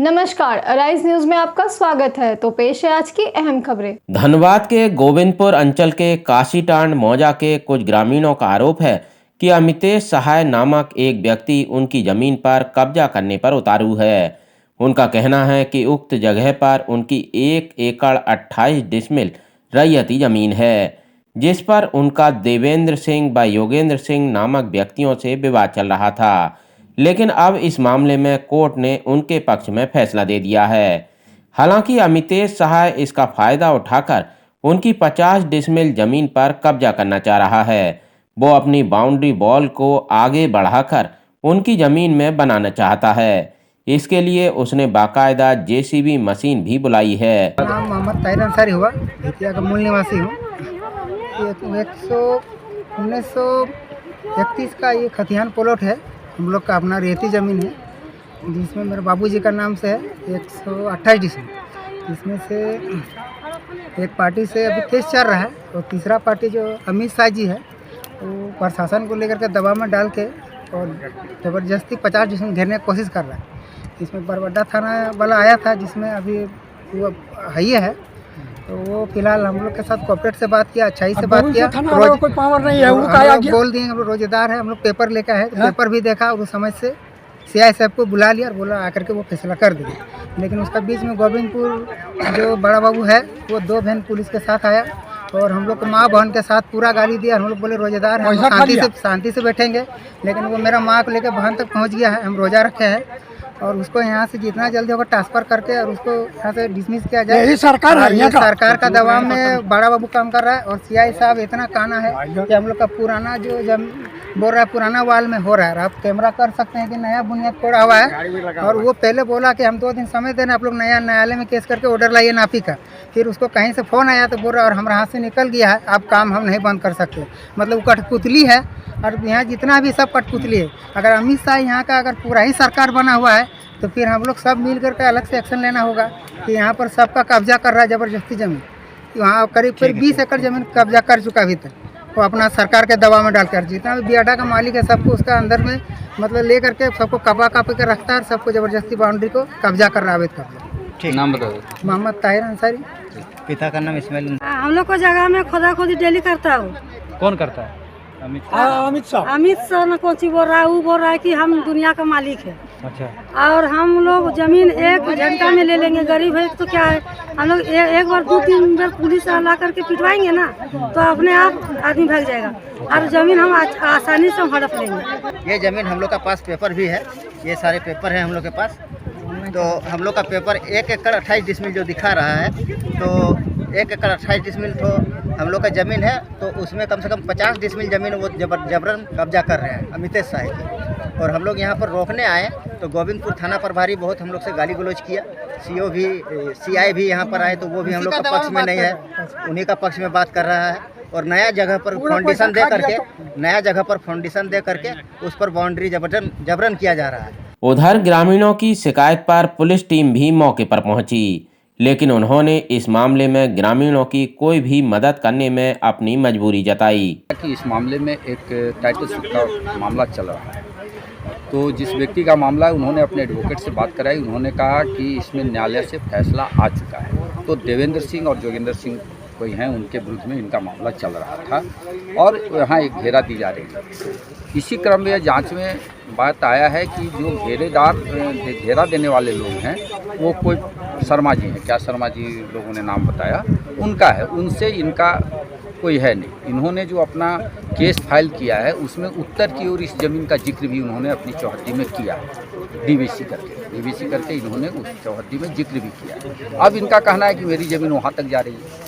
नमस्कार, arise news में आपका स्वागत है। तो पेश है आज की अहम खबरें। धनबाद के गोविंदपुर अंचल के काशीटांड मौजा के कुछ ग्रामीणों का आरोप है कि अमितेश सहाय नामक एक व्यक्ति उनकी जमीन पर कब्जा करने पर उतारू है। उनका कहना है कि उक्त जगह पर उनकी 1 एकड़ 28 डिसमिल रैयती जमीन है, जिस पर उनका देवेंद्र सिंह व योगेंद्र सिंह नामक व्यक्तियों से विवाद चल रहा था। लेकिन अब इस मामले में कोर्ट ने उनके पक्ष में फैसला दे दिया है। हालांकि अमितेश सहाय इसका फायदा उठाकर उनकी 50 डिसमिल जमीन पर कब्जा करना चाह रहा है। वो अपनी बाउंड्री वॉल को आगे बढ़ाकर उनकी जमीन में बनाना चाहता है। इसके लिए उसने बाकायदा जेसीबी मशीन भी बुलाई है। नाम मोहम्मद ताहिर अंसारी हुआ, बेतिया का मूल निवासी हूँ। 1931 का ये खतिहान प्लॉट है, हम लोग का अपना रेती ज़मीन है, जिसमें मेरे बाबूजी का नाम से है 128 डिसमिल। इसमें से एक पार्टी से अभी केस चल रहा है और तीसरा पार्टी जो अमित शाह जी है वो प्रशासन को लेकर के दबाव में डाल के और ज़बरदस्ती 50 डिसमिल घेरने की कोशिश कर रहा है। इसमें बरबड्डा थाना वाला आया था, जिसमें अभी वो है, तो वो फिलहाल हम लोग के साथ कोऑपरेट से बात किया, अच्छाई से बात किया। कोई पावर नहीं है, हम लोग बोल दिए, हम लोग रोजेदार है, हम लोग पेपर लेकर आए, पेपर भी देखा और उस समझ से सीआई साहब को बुला लिया और बोला आकर के वो फैसला कर दिया। लेकिन उसका बीच में गोविंदपुर जो बड़ा बाबू है वो 2 बहन पुलिस के साथ आया और हम लोग को माँ बहन के साथ पूरा गाली दिया। हम लोग बोले रोजेदार हैं, शांति से बैठेंगे, लेकिन वो मेरा माँ को लेकर बहन तक पहुँच गया है। हम रोजा रखे हैं और उसको यहाँ से जितना जल्दी होगा ट्रांसफर करके और उसको यहाँ से डिसमिस किया जाए। यही सरकार है, ये सरकार का दबाव में बड़ा बाबू काम कर रहा है। और सीआई साहब इतना कहना है कि हम लोग का पुराना जो बोल रहा है पुराना वाल में हो रहा है, आप कैमरा कर सकते हैं कि नया बुनियाद तोड़ा हुआ है। और वो पहले बोला कि हम 2 दिन समय देना, आप लोग नया न्यायालय में केस करके ऑर्डर लाइए नापी का। फिर उसको कहीं से फ़ोन आया तो बोल रहा है और हमारे हाथ से निकल गया है, आप काम हम नहीं बंद कर सकते। मतलब वो कठपुतली है और यहाँ जितना भी सब कठपुतली है। अगर अमित शाह यहाँ का अगर पूरा ही सरकार बना हुआ है तो फिर हम लोग सब मिल करके अलग से एक्शन लेना होगा कि यहाँ पर सबका कब्जा कर रहा है ज़बरदस्ती ज़मीन। वहाँ करीब 20 एकड़ ज़मीन कब्जा कर चुका अभी तक, वो अपना सरकार के दबाव में डालकर। जितना भी बियाडा का मालिक है सबको उसका अंदर में मतलब ले करके सबको कपा के रखता है और सबको ज़बरदस्ती बाउंड्री को कब्जा कर रहा है अवैध कब्जा। नाम बताओ। मोहम्मद ताहिर अंसारी, पिता का नाम इस्माइल। हम लोग को जगह में खोदा खोदी डेली करता है। कौन करता है? अमित शाह न कोची बोल रहा है, वो बोल रहा है कि हम दुनिया का मालिक है। अच्छा। और हम लोग जमीन 1 घंटा में ले लेंगे, गरीब है तो क्या है। हम लोग एक बार 2-3 बार पुलिस ला करके पिटवाएंगे ना तो अपने आप आदमी भाग जाएगा और जमीन हम आसानी से हड़प लेंगे। ये जमीन हम लोग का पास पेपर भी है, ये सारे पेपर हैं हम लोग के पास। तो हम लोग का पेपर 1 एकड़ 28 डिसमिल जो दिखा रहा है, तो 1 एकड़ 28 डिसमिल तो हम लोग का ज़मीन है, तो उसमें कम से कम 50 डिसमिल ज़मीन वो जबरन कब्जा कर रहे हैं अमितेश शाह की। और हम लोग यहाँ पर रोकने आए तो गोविंदपुर थाना प्रभारी बहुत हम लोग से गाली गलौज किया। सीआई भी यहाँ पर आए तो वो भी हम लोग का पक्ष में नहीं है, उन्हीं का पक्ष में बात कर रहा है। और नया जगह पर फाउंडेशन दे करके उस पर बाउंड्री जबरन किया जा रहा है। उधर ग्रामीणों की शिकायत पर पुलिस टीम भी मौके पर पहुंची, लेकिन उन्होंने इस मामले में ग्रामीणों की कोई भी मदद करने में अपनी मजबूरी जताई। कि इस मामले में एक टाइटल सूट का मामला चल रहा है, तो जिस व्यक्ति का मामला है उन्होंने अपने एडवोकेट से बात कराई। उन्होंने कहा कि इसमें न्यायालय से फैसला आ चुका है, तो देवेंद्र सिंह और जोगेंद्र सिंह कोई हैं, उनके विरुद्ध में इनका मामला चल रहा था और यहाँ एक घेरा दी जा रही है। इसी क्रम में जांच में बात आया है कि जो घेरा देने वाले लोग हैं वो कोई शर्मा जी हैं, क्या शर्मा जी लोगों ने नाम बताया, उनका है। उनसे इनका कोई है नहीं। इन्होंने जो अपना केस फाइल किया है उसमें उत्तर की ओर इस ज़मीन का जिक्र भी उन्होंने अपनी चौहद्दी में किया है, डीवीसी करके इन्होंने उस चौहद्दी में जिक्र भी किया है। अब इनका कहना है कि मेरी ज़मीन वहाँ तक जा रही है,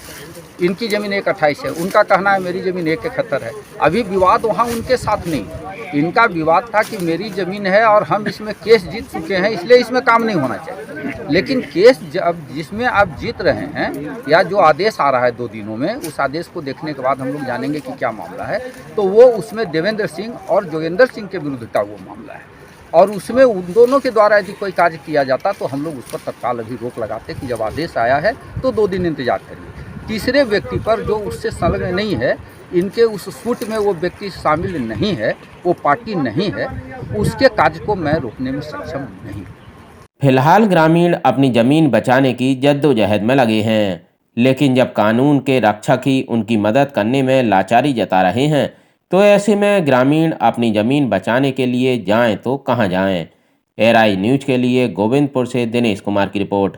इनकी ज़मीन 1/28 है, उनका कहना है मेरी ज़मीन 1/71 है। अभी विवाद वहाँ उनके साथ नहीं, इनका विवाद था कि मेरी ज़मीन है और हम इसमें केस जीत चुके हैं, इसलिए इसमें काम नहीं होना चाहिए। लेकिन केस जब जिसमें आप जीत रहे हैं या जो आदेश आ रहा है 2 दिनों में, उस आदेश को देखने के बाद हम लोग जानेंगे कि क्या मामला है। तो वो उसमें देवेंद्र सिंह और जोगेंद्र सिंह के विरुद्ध का वो मामला है और उसमें उन दोनों के द्वारा यदि कोई कार्य किया जाता तो हम लोग उस पर तत्काल अभी रोक लगाते कि जब आदेश आया है तो 2 दिन इंतजार करिए। तीसरे व्यक्ति पर जो उससे संलग्न नहीं है, इनके उस सूट में वो व्यक्ति शामिल नहीं है, वो पार्टी नहीं है, उसके कार्य को मैं रोकने में सक्षम नहीं हूँ। फिलहाल ग्रामीण अपनी ज़मीन बचाने की जद्दोजहद में लगे हैं, लेकिन जब कानून के रक्षक ही उनकी मदद करने में लाचारी जता रहे हैं तो ऐसे में ग्रामीण अपनी ज़मीन बचाने के लिए जाएं तो कहां जाएं। एआरआई न्यूज़ के लिए गोविंदपुर से दिनेश कुमार की रिपोर्ट।